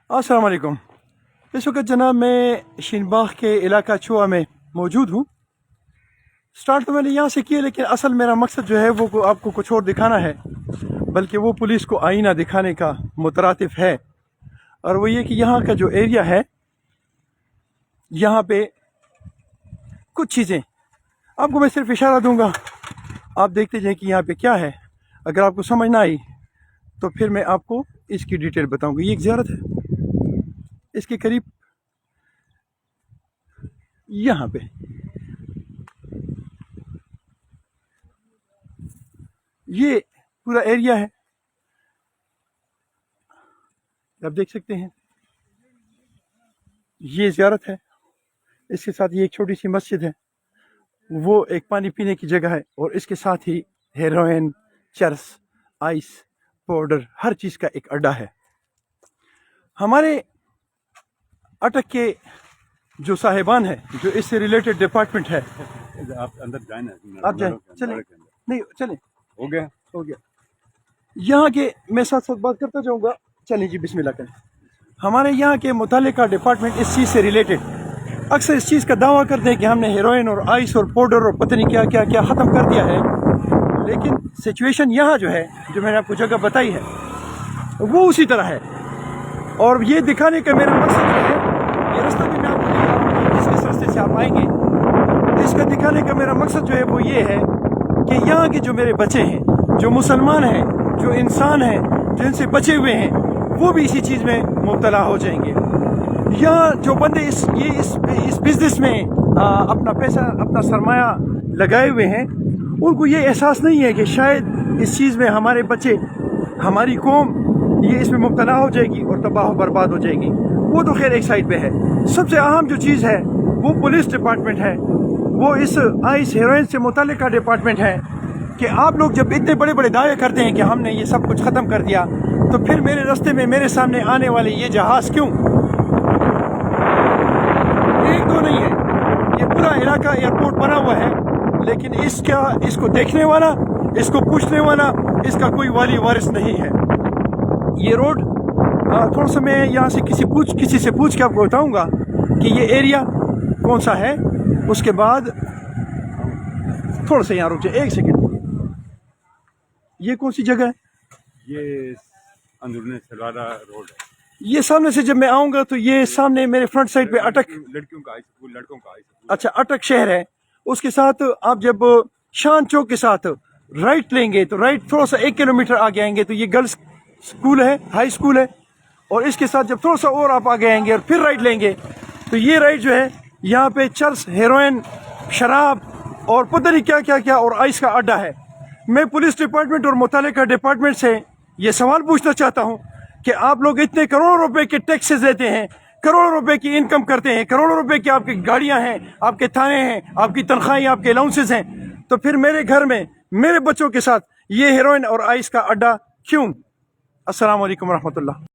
अस्सलाम वालेकुम। इस वक्त जनाब मैं शिनबाग के इलाका चुआ में मौजूद हूँ। स्टार्ट तो मैंने यहाँ से किया, लेकिन असल मेरा मकसद जो है वो आपको कुछ और दिखाना है, बल्कि वो पुलिस को आईना दिखाने का मुतरातिफ है। और वो ये कि यहाँ का जो एरिया है, यहाँ पे कुछ चीज़ें आपको मैं सिर्फ इशारा दूंगा, आप देखते जाएं कि यहाँ पे क्या है। अगर आपको समझ ना आई तो फिर मैं आपको इसकी डिटेल बताऊंगा। ये एक ज़ियारत है, इसके करीब यहाँ पे ये पूरा एरिया है, आप देख सकते हैं। ये ज़ियारत है, इसके साथ ये एक छोटी सी मस्जिद है, वो एक पानी पीने की जगह है, और इसके साथ ही हेरोइन, चरस, आइस पाउडर, हर चीज़ का एक अड्डा है। हमारे अटक के जो साहिबान है, जो इससे रिलेटेड डिपार्टमेंट है, आप अंदर जाए ना, आप जाए, चले नहीं चले, हो गया। यहाँ के मैं साथ साथ बात करता जाऊँगा। चलिए जी, बिस्मिल्लाह करें। हमारे यहाँ के मुतालिका डिपार्टमेंट इस चीज़ से रिलेटेड अक्सर इस चीज़ का दावा करते हैं कि हमने हेरोइन और आइस और पाउडर और पता नहीं क्या क्या क्या ख़त्म कर दिया है, लेकिन सिचुएशन यहाँ जो है, जो मैंने आपको जगह बताई है, वो उसी तरह है। और ये दिखाने का मेरा मकसद है, ये रास्ता भी मैं आपको दिखा रहा हूँ, जिस रास्ते से आप आएंगे, इसका दिखाने का मेरा मकसद जो है वो ये है कि यहाँ के जो मेरे बच्चे हैं, जो मुसलमान हैं, जो इंसान हैं, जो इनसे बचे हुए हैं, वो भी इसी चीज़ में मुब्तला हो जाएंगे। यहाँ जो बंदे इस बिजनेस में अपना पैसा, अपना सरमाया लगाए हुए हैं, उनको ये एहसास नहीं है कि शायद इस चीज़ में हमारे बच्चे, हमारी कौम ये इसमें मुब्तला हो जाएगी और तबाह बर्बाद हो जाएगी। वो तो खैर एक साइड पे है। सबसे अहम जो चीज़ है वो पुलिस डिपार्टमेंट है, वो इस आइस हेरोइन से मुतालिका डिपार्टमेंट है। कि आप लोग जब इतने बड़े बड़े दावे करते हैं कि हमने ये सब कुछ ख़त्म कर दिया, तो फिर मेरे रास्ते में, मेरे सामने आने वाले ये जहाज़ क्यों? एक दो नहीं है, ये पूरा इलाका एयरपोर्ट बना हुआ है, लेकिन इसको देखने वाला, इसको पूछने वाला, इसका कोई वाली वारिस नहीं है। ये रोड थोड़ा सा मैं यहाँ से किसी से पूछ के आपको बताऊँगा कि ये एरिया कौन सा है। उसके बाद थोड़ा सा यहाँ रुक जाए, एक सेकेंड। ये कौन सी जगह है? ये अंदरूनी सलवारा रोड है। ये सामने से जब मैं आऊँगा तो ये सामने मेरे फ्रंट साइड पे अटक, लड़कियों का हाई स्कूल, लड़कों का हाई स्कूल। अच्छा, अटक शहर है। उसके साथ आप जब शान चौक के साथ राइट लेंगे तो राइट थोड़ा सा 1 किलोमीटर आगे आएंगे तो ये गर्ल्स स्कूल है, हाई स्कूल है। और इसके साथ जब थोड़ा सा और आप आगे आएंगे और फिर राइट लेंगे तो ये राइट जो है, यहाँ पे चर्स, हेरोइन, शराब और पता नहीं क्या क्या क्या और आइस का अड्डा है। मैं पुलिस डिपार्टमेंट और मुतालिका डिपार्टमेंट से ये सवाल पूछना चाहता हूँ कि आप लोग इतने करोड़ों रुपए के टैक्सेस देते हैं, करोड़ों रुपए की इनकम करते हैं, करोड़ों रुपए की आपकी गाड़ियाँ हैं, आपके थाने हैं, आपकी तनख्वाहें, आपके अलाउंसेस हैं, तो फिर मेरे घर में मेरे बच्चों के साथ ये हेरोइन और आइस का अड्डा क्यों? अस्सलाम वालेकुम रहमतुल्लाह।